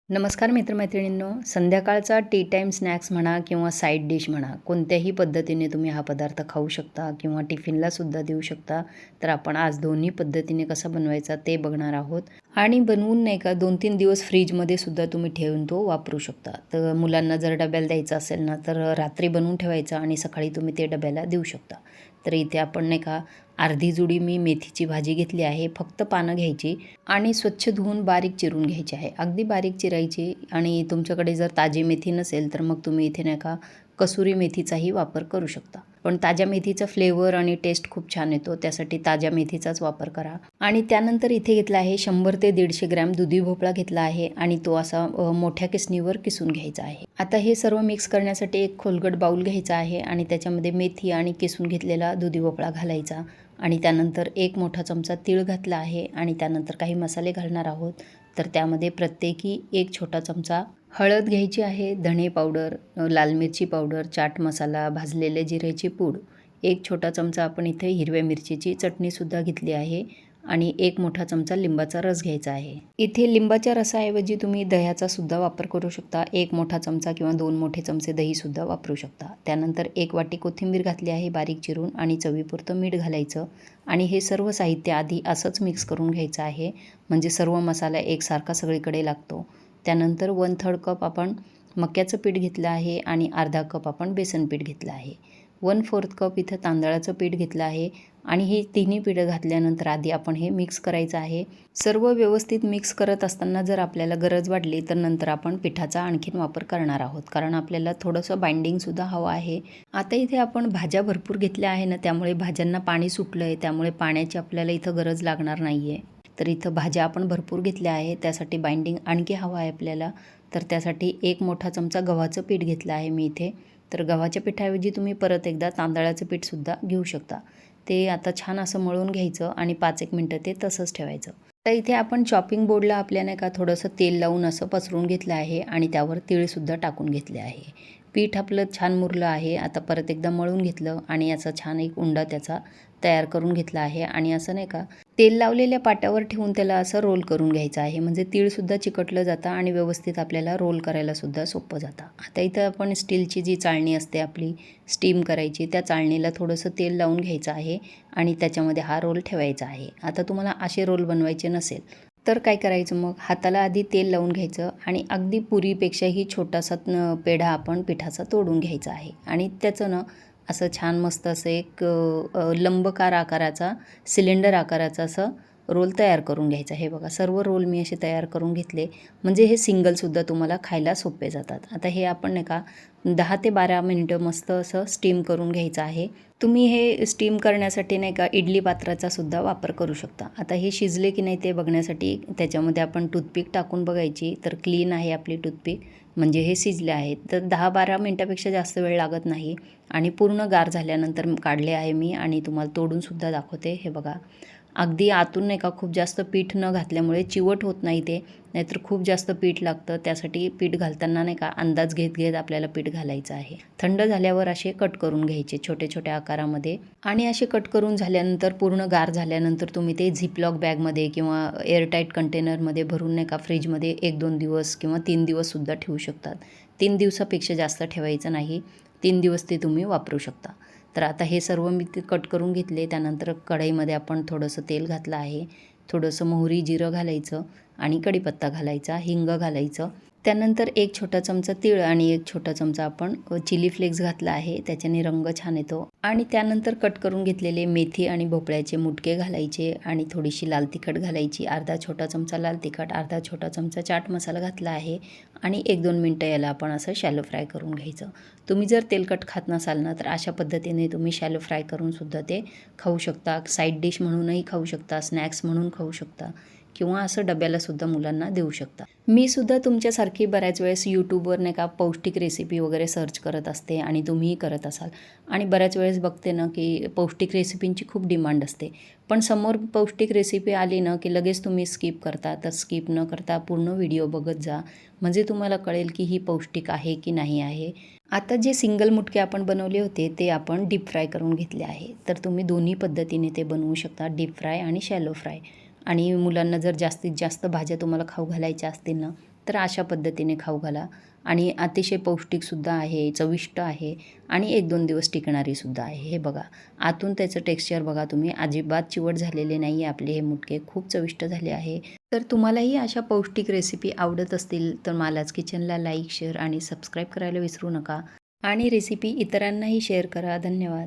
नमस्कार मित्रमैत्रिणींनो, संध्याकाळचा T time snacks म्हणा किंवा साईड डिश म्हणा, कोणत्याही पद्धतीने तुम्ही हा पदार्थ खाऊ शकता किंवा टिफिनलासुद्धा देऊ शकता. तर आपण आज दोन्ही पद्धतीने कसा बनवायचा ते बघणार आहोत. आणि बनवून नाही का 2-3 दिवस फ्रीजमध्ये सुद्धा तुम्ही ठेवून तो वापरू शकता. तर मुलांना जर डब्याला द्यायचं असेल ना, तर रात्री बनवून ठेवायचं आणि सकाळी तुम्ही ते डब्याला देऊ शकता. तर इथे आपण नाही का अर्धी जुडी मी मेथीची भाजी घेतली आहे. फक्त पानं घ्यायची आणि स्वच्छ धुवून बारीक चिरून घ्यायची आहे. अगदी बारीक चिरायची. आणि तुमच्याकडे जर ताजी मेथी नसेल तर मग तुम्ही इथे नाही का कसुरी मेथीचाही वापर करू शकता. पण ताज्या मेथीचा फ्लेवर आणि टेस्ट खूप छान येतो, त्यासाठी ताज्या मेथीचाच वापर करा. आणि त्यानंतर इथे घेतला आहे 100 ते 150 ग्रॅम दुधी भोपळा घेतला आहे आणि तो असा मोठ्या किसणीवर किसून घ्यायचा आहे. आता हे सर्व मिक्स करण्यासाठी एक खोलगट बाऊल घ्यायचा आहे आणि त्याच्यामध्ये मेथी आणि किसून घेतलेला दुधी भोपळा घालायचा. आणि त्यानंतर एक मोठा चमचा तीळ घातला आहे आणि त्यानंतर काही मसाले घालणार आहोत. तर त्यामध्ये प्रत्येकी एक छोटा चमचा हळद घ्यायची आहे, धणे पावडर, लाल मिरची पावडर, चाट मसाला, भाजलेले जिऱ्याची पूड, एक छोटा चमचा आपण इथे हिरव्या मिरचीची चटणीसुद्धा घेतली आहे आणि एक मोठा चमचा लिंबाचा रस घ्यायचा आहे. इथे लिंबाच्या रसाऐवजी तुम्ही दह्याचा सुद्धा वापर करू शकता. एक मोठा चमचा किंवा 2 मोठे चमचे दहीसुद्धा वापरू शकता. त्यानंतर एक वाटी कोथिंबीर घातली आहे बारीक चिरून आणि चवीपुरतं मीठ घालायचं. आणि हे सर्व साहित्य आधी असंच मिक्स करून घ्यायचं आहे, म्हणजे सर्व मसाला एकसारखा सगळीकडे लागतो. त्यानंतर 1/3 कप आपण मक्याचं पीठ घेतलं आहे आणि अर्धा कप आपण बेसन पीठ घेतलं आहे. 1/4 कप इथं तांदळाचं पीठ घेतलं आहे. आणि हे तिन्ही पीठं घातल्यानंतर आधी आपण हे मिक्स करायचं आहे. सर्व व्यवस्थित मिक्स करत असताना जर आपल्याला गरज वाटली तर नंतर आपण पिठाचा आणखीन वापर करणार आहोत, कारण आपल्याला थोडंसं बाइंडिंगसुद्धा हवं आहे. आता इथे आपण भाज्या भरपूर घेतल्या आहे ना, त्यामुळे भाज्यांना पाणी सुटलं आहे, त्यामुळे पाण्याची आपल्याला इथं गरज लागणार नाही आहे. तर इथं भाज्या आपण भरपूर घेतल्या आहे, त्यासाठी बाइंडिंग आणखी हवं आहे आपल्याला. तर त्यासाठी एक मोठा चमचा गव्हाचं पीठ घेतलं आहे मी इथे. तर गव्हाच्या पिठाऐवजी तुम्ही परत एकदा तांदळाचं पीठसुद्धा घेऊ शकता. ते आता छान असं मळून घ्यायचं आणि 5-1 मिनटं ते तसंच ठेवायचं. तर इथे आपण चॉपिंग बोर्डला आपल्या नाही का थोडंसं तेल लावून असं पसरून घेतलं आहे आणि त्यावर तीळसुद्धा टाकून घेतले आहे. पीठ आपलं छान मुरलं आहे. आता परत एकदा मळून घेतलं आणि याचा छान एक उंडा त्याचा तयार करून घेतला आहे आणि असं नाही का तेल लावलेल्या पाट्यावर ठेवून त्याला असं रोल करून घ्यायचं आहे, म्हणजे तीळसुद्धा चिकटलं जातं आणि व्यवस्थित आपल्याला रोल करायलासुद्धा सोपं जातं. आता इथं आपण स्टीलची जी चाळणी असते आपली स्टीम करायची, त्या चाळणीला थोडंसं तेल लावून घ्यायचं आहे आणि त्याच्यामध्ये हा रोल ठेवायचा आहे. आता तुम्हाला असे रोल बनवायचे नसेल तर काय करायचं, मग हाताला आधी तेल लावून घ्यायचं आणि अगदी पुरीपेक्षाही छोटासा पेढा आपण पिठाचा तोडून घ्यायचा आहे आणि त्याचं ना असं छान मस्त असं एक लंबकार आकाराचा सिलेंडर आकाराचा असं रोल तयार करून घ्यायचा. हे बघा सर्व रोल मी असे तयार करून घेतले, म्हणजे हे सिंगलसुद्धा तुम्हाला खायला सोपे जातात. आता हे आपण नाही का 10 ते 12 मिनिटं मस्त असं स्टीम करून घ्यायचं आहे. तुम्ही हे स्टीम करण्यासाठी नाही का इडली पात्राचा सुद्धा वापर करू शकता. आता हे शिजले की नाही ते बघण्यासाठी त्याच्यामध्ये आपण टूथपिक टाकून बघायची, तर क्लीन आहे आपली टूथपिक, म्हणजे हे शिजले आहेत. तर 10-12 मिनटापेक्षा जास्त वेळ लागत नाही. आणि पूर्ण गार झाल्यानंतर काढले आहे मी आणि तुम्हाला तोडूनसुद्धा दाखवते. हे बघा अगदी आतून नाही का खूप जास्त पीठ न घातल्यामुळे चिवट होत नाही ते, नाहीतर खूप जास्त पीठ लागतं. त्यासाठी पीठ घालताना नाही का अंदाज घेत घेत आपल्याला पीठ घालायचं आहे. थंड झाल्यावर असे कट करून घ्यायचे छोटे छोट्या आकारामध्ये. आणि असे कट करून झाल्यानंतर पूर्ण गार झाल्यानंतर तुम्ही ते झिपलॉक बॅगमध्ये किंवा एअरटाईट कंटेनरमध्ये भरून नाही का फ्रीजमध्ये 1-2 दिवस किंवा 3 दिवससुद्धा ठेवू शकतात. 3 दिवसापेक्षा जास्त ठेवायचं नाही. 3 दिवस ते तुम्ही वापरू शकता. तर आता हे सर्व मी ते कट करून घेतले. त्यानंतर कढईमध्ये आपण थोडंसं तेल घातलं आहे. थोडंसं मोहरी, जिरं घालायचं आणि कढीपत्ता घालायचा, हिंग घालायचं. त्यानंतर एक छोटा चमचा तीळ आणि एक छोटा चमचा आपण चिली फ्लेक्स घातला आहे, त्याच्याने रंग छान येतो. आणि त्यानंतर कट करून घेतलेले मेथी आणि भोपळ्याचे मुटके घालायचे आणि थोडीशी लाल तिखट घालायची. अर्धा छोटा चमचा लाल तिखट, अर्धा छोटा चमचा चाट मसाला घातला आहे आणि 1-2 मिनटं याला आपण असं शॅलो फ्राय करून घ्यायचं. तुम्ही जर तेलकट खात नसाल ना, तर अशा पद्धतीने तुम्ही शॅलो फ्राय करूनसुद्धा ते खाऊ शकता. साईड डिश म्हणूनही खाऊ शकता, स्नॅक्स म्हणून खाऊ शकता किंवा असं डब्यालासुद्धा मुलांना देऊ शकता. मी सुद्धा तुमच्यासारखी बऱ्याच वेळेस यूट्यूबवर नाही का पौष्टिक रेसिपी वगैरे सर्च करत असते आणि तुम्हीही करत असाल. आणि बऱ्याच वेळेस बघते ना की पौष्टिक रेसिपींची खूप डिमांड असते, पण समोर पौष्टिक रेसिपी आली ना की लगेच तुम्ही स्किप करता. तर स्किप न करता पूर्ण व्हिडिओ बघत जा, म्हणजे तुम्हाला कळेल की ही पौष्टिक आहे की नाही आहे. आता जे सिंगल मुटके आपण बनवले होते ते आपण डीप फ्राय करून घेतले आहे. तर तुम्ही दोन्ही पद्धतीने ते बनवू शकता, डीप फ्राय आणि शॅलो फ्राय. आणि मुलांना जर जास्तीत जास्त भाज्या तुम्हाला खाऊ घालायच्या असतील ना, तर अशा पद्धतीने खाऊ घाला. आणि अतिशय पौष्टिकसुद्धा आहे, चविष्ट आहे आणि 1-2 दिवस टिकणारीसुद्धा आहे. हे बघा, आतून त्याचं टेक्स्चर बघा तुम्ही, अजिबात चिवट झालेले नाही आहे आपले हे मुटके, खूप चविष्ट झाले आहे. तर तुम्हालाही अशा पौष्टिक रेसिपी आवडत असतील तर मालाच किचनला लाईक, शेअर आणि सबस्क्राईब करायला विसरू नका आणि रेसिपी इतरांनाही शेअर करा. धन्यवाद.